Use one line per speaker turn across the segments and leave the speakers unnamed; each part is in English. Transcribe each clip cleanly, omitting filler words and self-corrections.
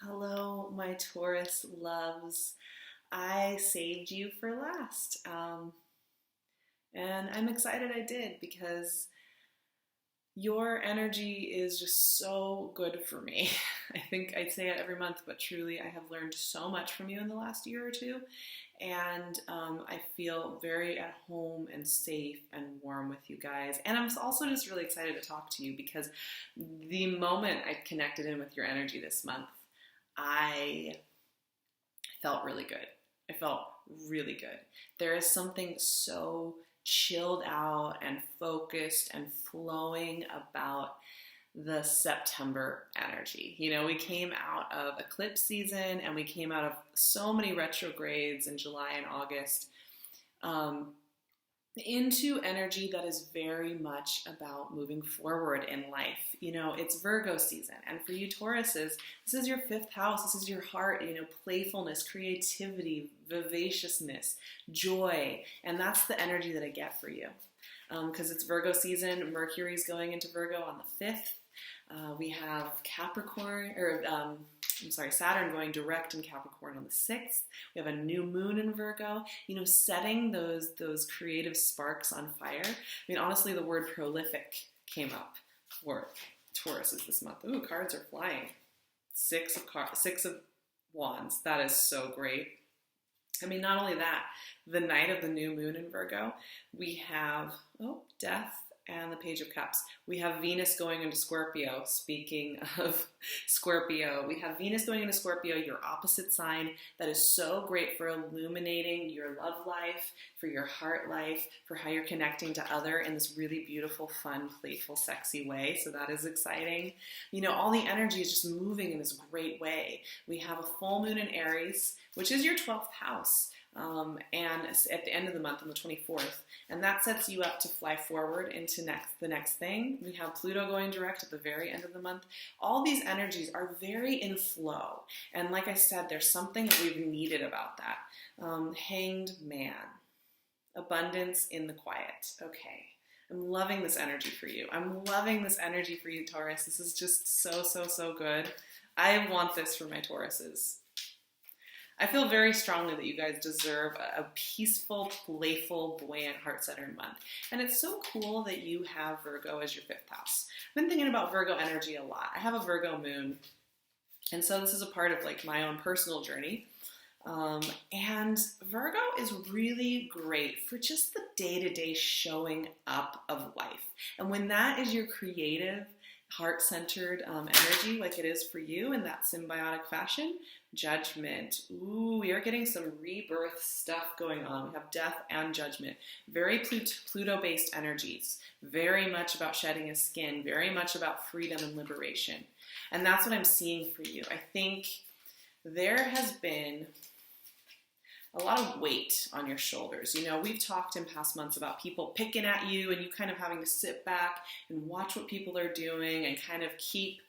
Hello, my Taurus loves. I saved you for last. And I'm excited I did because your energy is just so good for me. I think I'd say it every month, but truly I have learned so much from you in the last year or two. And I feel very at home and safe and warm with you guys. And I'm also just really excited to talk to you because the moment I connected in with your energy this month, I felt really good. I felt really good. There is something so chilled out and focused and flowing about the September energy. You know, we came out of eclipse season and we came out of so many retrogrades in July and August. Into energy that is very much about moving forward in life. You know, it's Virgo season. And for you Tauruses, this is your fifth house. This is your heart, you know, playfulness, creativity, vivaciousness, joy. And that's the energy that I get for you. Because it's Virgo season. Mercury's going into Virgo on the 5th. We have Saturn going direct in Capricorn on the 6th. We have a new moon in Virgo, you know, setting those creative sparks on fire. I mean, honestly, the word prolific came up for Tauruses this month. Ooh, cards are flying. Six of Wands. That is so great. I mean, not only that, the night of the new moon in Virgo, we have, death and the Page of Cups. We have Venus going into Scorpio. Speaking of Scorpio, we have Venus going into Scorpio, your opposite sign. That is so great for illuminating your love life, for your heart life, for how you're connecting to other in this really beautiful, fun, playful, sexy way. So that is exciting. You know, all the energy is just moving in this great way. We have a full moon in Aries, which is your 12th house. And at the end of the month on the 24th, and that sets you up to fly forward into the next thing. We have Pluto going direct at the very end of the month. All these energies are very in flow, and like I said, there's something that we've needed about that. Hanged Man, abundance in the quiet. Okay, I'm loving this energy for you. I'm loving this energy for you, Taurus. This is just so good. I want this for my Tauruses. I feel very strongly that you guys deserve a peaceful, playful, buoyant, heart-centered month. And it's so cool that you have Virgo as your 5th house. I've been thinking about Virgo energy a lot. I have a Virgo moon, and so this is a part of like my own personal journey. And Virgo is really great for just the day-to-day showing up of life. And when that is your creative, heart-centered energy like it is for you in that symbiotic fashion, Judgment. Ooh, we are getting some rebirth stuff going on. We have death and judgment. Very Pluto-based energies. Very much about shedding a skin. Very much about freedom and liberation. And that's what I'm seeing for you. I think there has been a lot of weight on your shoulders. You know, we've talked in past months about people picking at you and you kind of having to sit back and watch what people are doing and kind of keep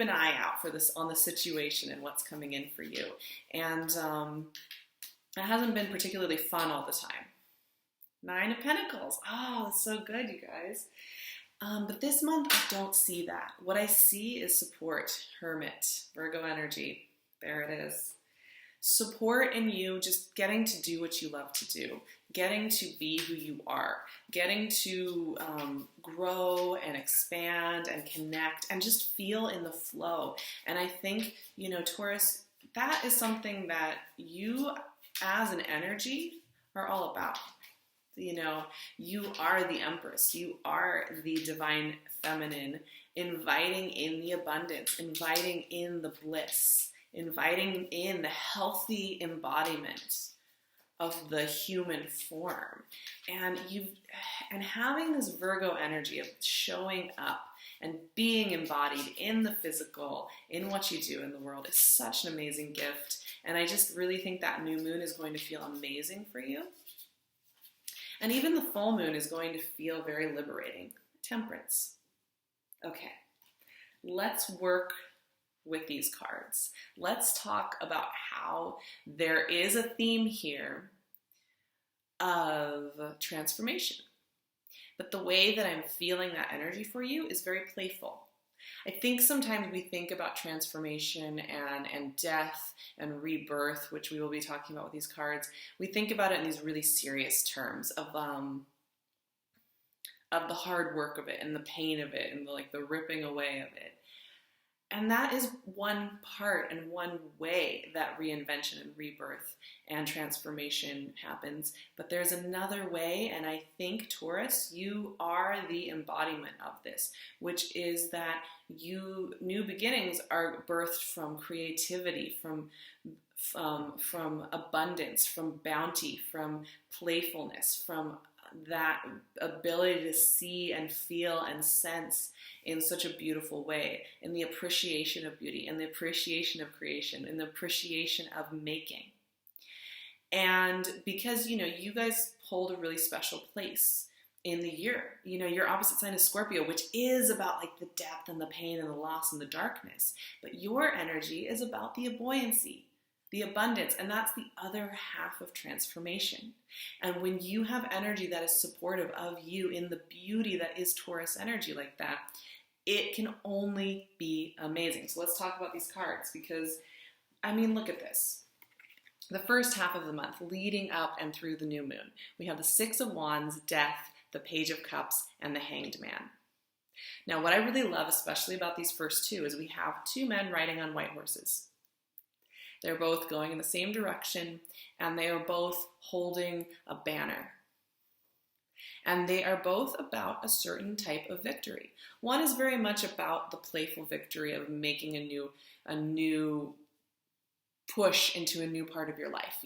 an eye out for this on the situation and what's coming in for you. And it hasn't been particularly fun all the time. 9 of Pentacles. Oh, that's so good, you guys. But this month, I don't see that. What I see is support. Hermit, Virgo energy. There it is. Support in you just getting to do what you love to do, getting to be who you are, getting to grow and expand and connect and just feel in the flow. And I think, you know, Taurus, that is something that you as an energy are all about. You know, you are the Empress, you are the divine feminine, inviting in the abundance, inviting in the bliss, inviting in the healthy embodiment of the human form. And having this Virgo energy of showing up and being embodied in the physical, in what you do in the world is such an amazing gift. And I just really think that new moon is going to feel amazing for you. And even the full moon is going to feel very liberating. Temperance. Okay, let's work with these cards. Let's talk about how there is a theme here of transformation. But the way that I'm feeling that energy for you is very playful. I think sometimes we think about transformation and death and rebirth, which we will be talking about with these cards. We think about it in these really serious terms of the hard work of it and the pain of it and the ripping away of it. And that is one part and one way that reinvention and rebirth and transformation happens. But there's another way, and I think, Taurus, you are the embodiment of this, which is that new beginnings are birthed from creativity, from abundance, from bounty, from playfulness, from that ability to see and feel and sense in such a beautiful way, in the appreciation of beauty, in the appreciation of creation, in the appreciation of making. And because, you guys hold a really special place in the year. Your opposite sign is Scorpio, which is about the depth and the pain and the loss and the darkness. But your energy is about the buoyancy, the abundance, and that's the other half of transformation. And when you have energy that is supportive of you in the beauty that is Taurus energy like that, it can only be amazing. So let's talk about these cards because, look at this. The first half of the month, leading up and through the new moon, we have the Six of Wands, Death, the Page of Cups, and the Hanged Man. Now, what I really love, especially about these first two, is we have two men riding on white horses. They're both going in the same direction, and they are both holding a banner. And they are both about a certain type of victory. One is very much about the playful victory of making a new push into a new part of your life,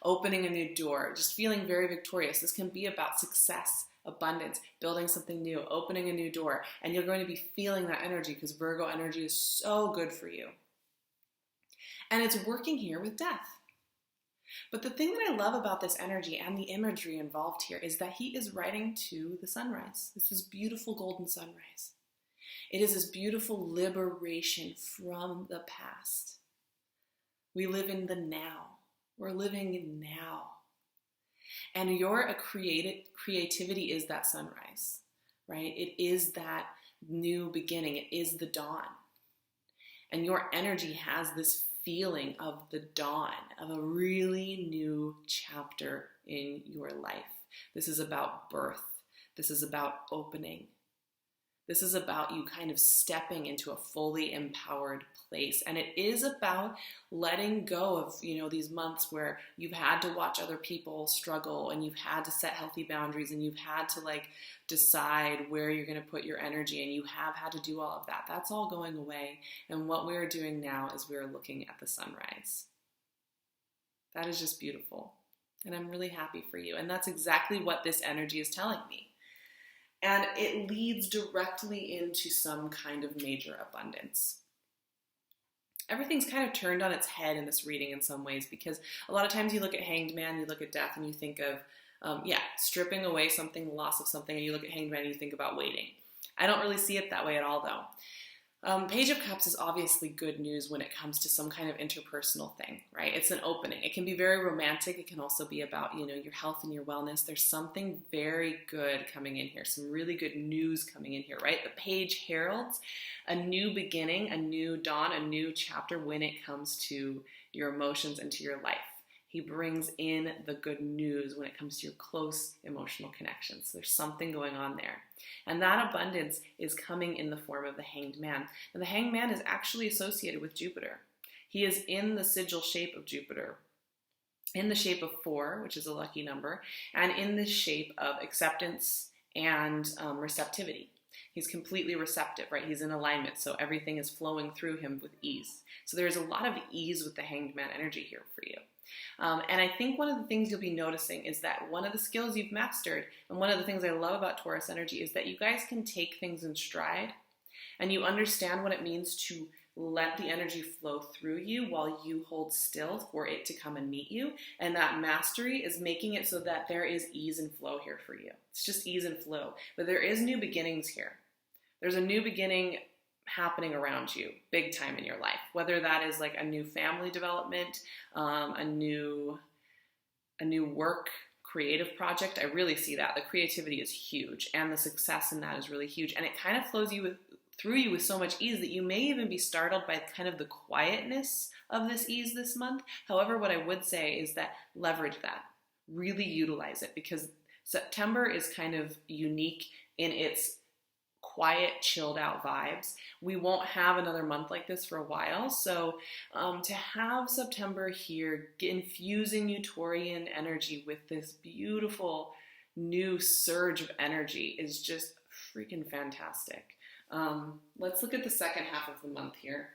opening a new door, just feeling very victorious. This can be about success, abundance, building something new, opening a new door, and you're going to be feeling that energy because Virgo energy is so good for you. And it's working here with death. But the thing that I love about this energy and the imagery involved here is that he is riding to the sunrise. This is beautiful golden sunrise. It is this beautiful liberation from the past. We live in the now. We're living in now. And your creativity is that sunrise, right? It is that new beginning. It is the dawn. And your energy has this feeling of the dawn, of a really new chapter in your life. This is about birth. This is about opening. This is about you kind of stepping into a fully empowered place. And it is about letting go of, these months where you've had to watch other people struggle and you've had to set healthy boundaries and you've had to decide where you're going to put your energy and you have had to do all of that. That's all going away. And what we're doing now is we're looking at the sunrise. That is just beautiful. And I'm really happy for you. And that's exactly what this energy is telling me. And it leads directly into some kind of major abundance. Everything's kind of turned on its head in this reading in some ways because a lot of times you look at Hanged Man, you look at death, and you think of, stripping away something, the loss of something, and you look at Hanged Man and you think about waiting. I don't really see it that way at all, though. Page of Cups is obviously good news when it comes to some kind of interpersonal thing, right? It's an opening. It can be very romantic. It can also be about, your health and your wellness. There's something very good coming in here, some really good news coming in here, right? The page heralds a new beginning, a new dawn, a new chapter when it comes to your emotions and to your life. He brings in the good news when it comes to your close emotional connections. There's something going on there. And that abundance is coming in the form of the Hanged Man. And the Hanged Man is actually associated with Jupiter. He is in the sigil shape of Jupiter, in the shape of 4, which is a lucky number, and in the shape of acceptance and receptivity. He's completely receptive, right? He's in alignment, so everything is flowing through him with ease. So there's a lot of ease with the Hanged Man energy here for you. And I think one of the things you'll be noticing is that one of the skills you've mastered, and one of the things I love about Taurus energy, is that you guys can take things in stride, and you understand what it means to let the energy flow through you while you hold still for it to come and meet you. And that mastery is making it so that there is ease and flow here for you. It's just ease and flow. But there is new beginnings here. There's a new beginning happening around you big time in your life, whether that is a new family development, a new work creative project. I really see that the creativity is huge and the success in that is really huge, and it kind of flows through you with so much ease that you may even be startled by kind of the quietness of this ease this month. However, what I would say is that leverage that, really utilize it, because September is kind of unique in its quiet, chilled out vibes. We won't have another month like this for a while. So to have September here, infusing Utaurian energy with this beautiful new surge of energy is just freaking fantastic. Let's look at the second half of the month here,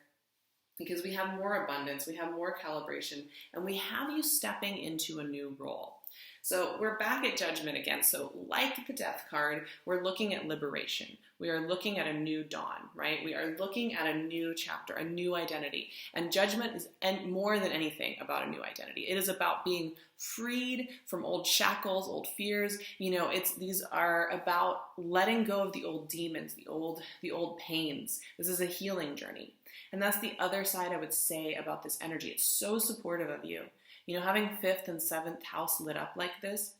because we have more abundance, we have more calibration, and we have you stepping into a new role. So we're back at Judgment again. So like the Death card, we're looking at liberation. We are looking at a new dawn, right? We are looking at a new chapter, a new identity. And Judgment is more than anything about a new identity. It is about being freed from old shackles, old fears. These are about letting go of the old demons, the old pains. This is a healing journey. And that's the other side I would say about this energy. It's so supportive of you. Having 5th and 7th house lit up like this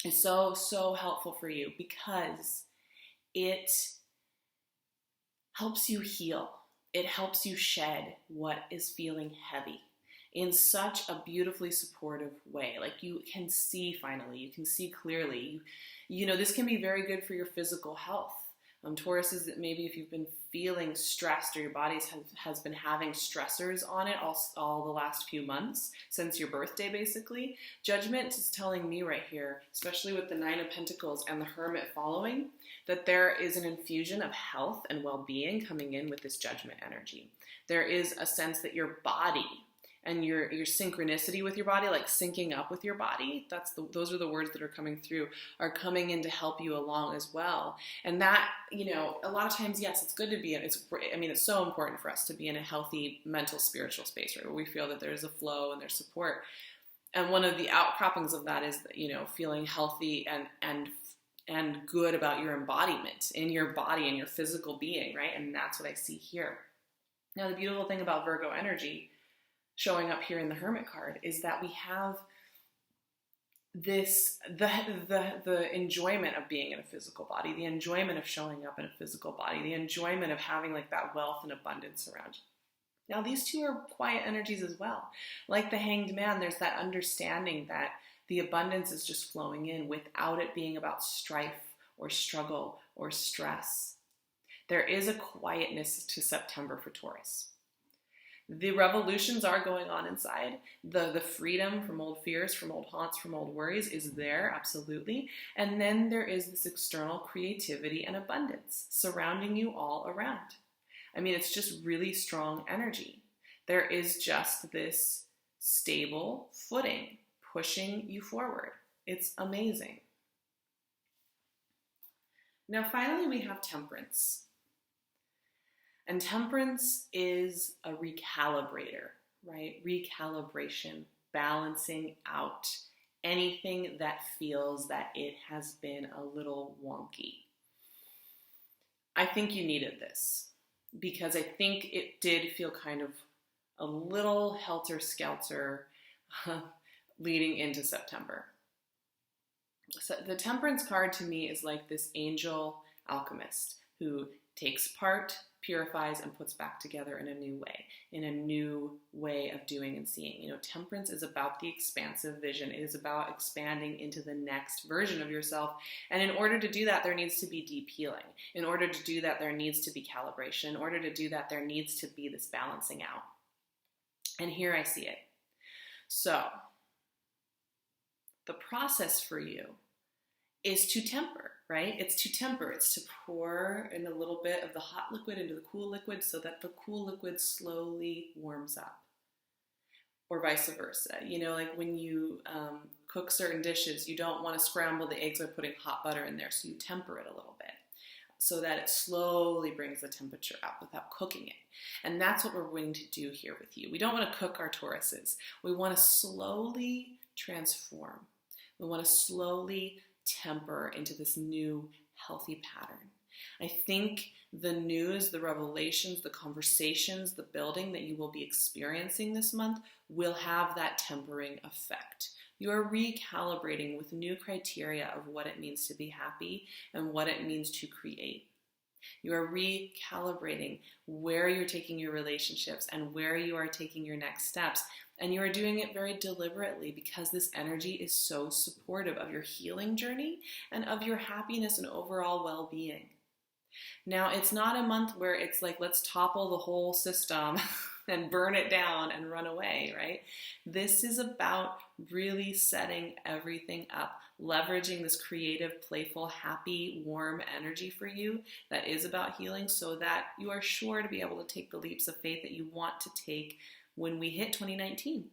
is so, so helpful for you, because it helps you heal. It helps you shed what is feeling heavy in such a beautifully supportive way. Like, you can see finally, you can see clearly. This can be very good for your physical health. Taurus is that maybe if you've been feeling stressed, or your body has been having stressors on it all the last few months since your birthday, basically. Judgment is telling me right here, especially with the 9 of Pentacles and the Hermit following, that there is an infusion of health and well-being coming in with this Judgment energy. There is a sense that your body and your synchronicity with your body, like syncing up with your body, those are the words that are coming through, are coming in to help you along as well. And that, a lot of times, yes, it's good to be in, it's so important for us to be in a healthy mental, spiritual space, right, where we feel that there's a flow and there's support. And one of the outcroppings of that is, feeling healthy and good about your embodiment in your body and your physical being, right? And that's what I see here. Now, the beautiful thing about Virgo energy showing up here in the Hermit card is that we have this, the enjoyment of being in a physical body, the enjoyment of showing up in a physical body, the enjoyment of having like that wealth and abundance around you. Now, these two are quiet energies as well. Like the Hanged Man, there's that understanding that the abundance is just flowing in without it being about strife or struggle or stress. There is a quietness to September for Taurus. The revolutions are going on inside. The freedom from old fears, from old haunts, from old worries is there, absolutely. And then there is this external creativity and abundance surrounding you all around. It's just really strong energy. There is just this stable footing pushing you forward. It's amazing. Now, finally, we have Temperance. And Temperance is a recalibrator, right? Recalibration, balancing out anything that feels that it has been a little wonky. I think you needed this, because I think it did feel kind of a little helter-skelter leading into September. So the Temperance card to me is like this angel alchemist who takes part, purifies, and puts back together in a new way of doing and seeing. Temperance is about the expansive vision. It is about expanding into the next version of yourself. And in order to do that, there needs to be deep healing. In order to do that, there needs to be calibration. In order to do that, there needs to be this balancing out. And here I see it. So, the process for you is to temper, right? It's to temper. It's to pour in a little bit of the hot liquid into the cool liquid so that the cool liquid slowly warms up. Or vice versa. Like when you cook certain dishes, you don't want to scramble the eggs by putting hot butter in there, so you temper it a little bit so that it slowly brings the temperature up without cooking it. And that's what we're going to do here with you. We don't want to cook our Tauruses. We want to slowly transform. We want to slowly temper into this new healthy pattern. I think the news, the revelations, the conversations, the building that you will be experiencing this month will have that tempering effect. You're recalibrating with new criteria of what it means to be happy and what it means to create. You are recalibrating where you're taking your relationships and where you are taking your next steps. And you are doing it very deliberately because this energy is so supportive of your healing journey and of your happiness and overall well-being. Now, it's not a month where it's like, let's topple the whole system and burn it down and run away, right? This is about really setting everything up, leveraging this creative, playful, happy, warm energy for you that is about healing so that you are sure to be able to take the leaps of faith that you want to take when we hit 2019.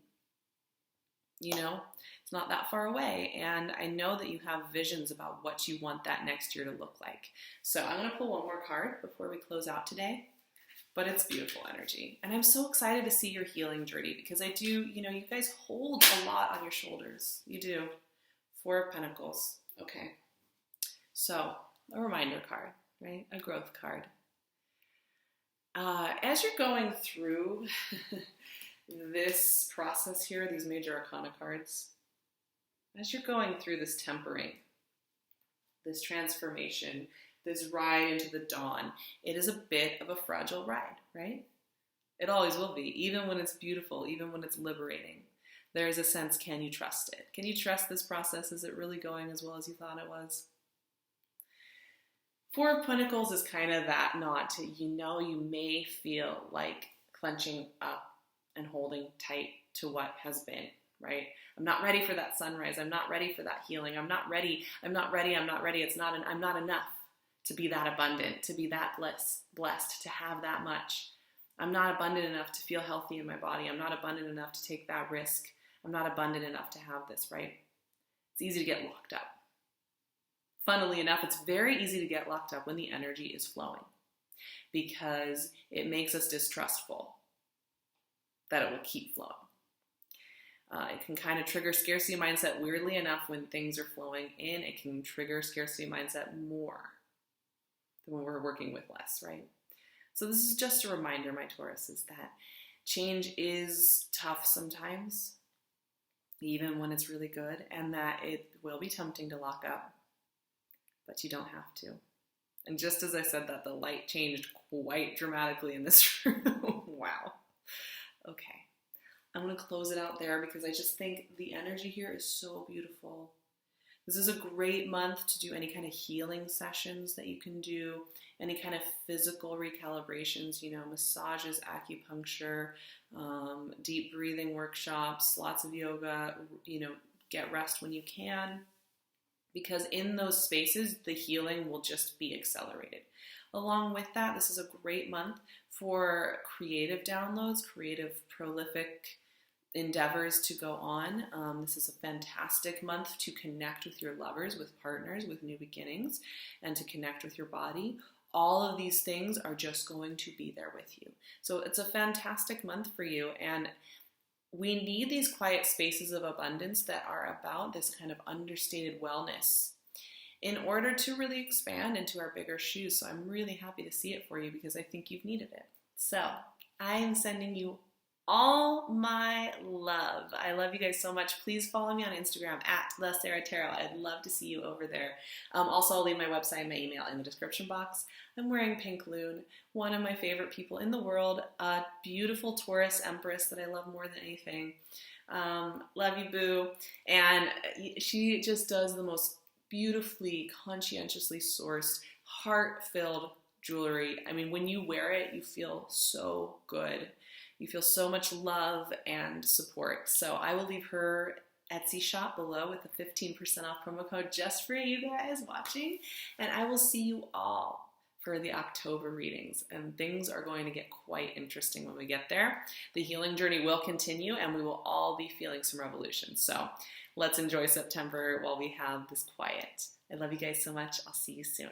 You know, it's not that far away, and I know that you have visions about what you want that next year to look like. So I'm going to pull one more card before we close out today, but it's beautiful energy. And I'm so excited to see your healing journey because I do, you know, you guys hold a lot on your shoulders. You do. 4 of Pentacles. Okay. So a reminder card, right? A growth card. As you're going through this process here, these major arcana cards, as you're going through this tempering, this transformation, this ride into the dawn, it is a bit of a fragile ride, right? It always will be, even when it's beautiful, even when it's liberating. There is a sense, can you trust it? Can you trust this process? Is it really going as well as you thought it was? 4 of Pentacles is kind of that knot. You know, you may feel like clenching up and holding tight to what has been, right? I'm not ready for that sunrise. I'm not ready for that healing. I'm not ready. I'm not ready. I'm not ready. I'm not enough to be that abundant, to be that blessed, to have that much. I'm not abundant enough to feel healthy in my body. I'm not abundant enough to take that risk. I'm not abundant enough to have this, right? It's easy to get locked up. Funnily enough, it's very easy to get locked up when the energy is flowing because it makes us distrustful that it will keep flowing. It can kind of trigger scarcity mindset. Weirdly enough, when things are flowing in, it can trigger scarcity mindset more than when we're working with less, right? So this is just a reminder, my Taurus, is that change is tough sometimes, even when it's really good, and that it will be tempting to lock up, but you don't have to. And just as I said that, the light changed quite dramatically in this room. Wow. Okay. I'm going to close it out there because I just think the energy here is so beautiful. This is a great month to do any kind of healing sessions that you can do, any kind of physical recalibrations, you know, massages, acupuncture, deep breathing workshops, lots of yoga, you know, get rest when you can, because in those spaces, the healing will just be accelerated. Along with that, this is a great month for creative downloads, creative, prolific endeavors to go on. This is a fantastic month to connect with your lovers, with partners, with new beginnings, and to connect with your body. All of these things are just going to be there with you. So it's a fantastic month for you, and we need these quiet spaces of abundance that are about this kind of understated wellness in order to really expand into our bigger shoes. So I'm really happy to see it for you because I think you've needed it. So I am sending you all my love. I love you guys so much. Please follow me on Instagram at SARAHTAROT. I'd love to see you over there. Also, I'll leave my website and my email in the description box. I'm wearing PinkLune, one of my favorite people in the world, a beautiful Taurus Empress that I love more than anything. Love you, boo. And she just does the most beautifully, conscientiously sourced, heart-filled jewelry. I mean, when you wear it, you feel so good. You feel so much love and support. So I will leave her Etsy shop below with a 15% off promo code just for you guys watching. And I will see you all for the October readings. And things are going to get quite interesting when we get there. The healing journey will continue and we will all be feeling some revolution. So let's enjoy September while we have this quiet. I love you guys so much. I'll see you soon.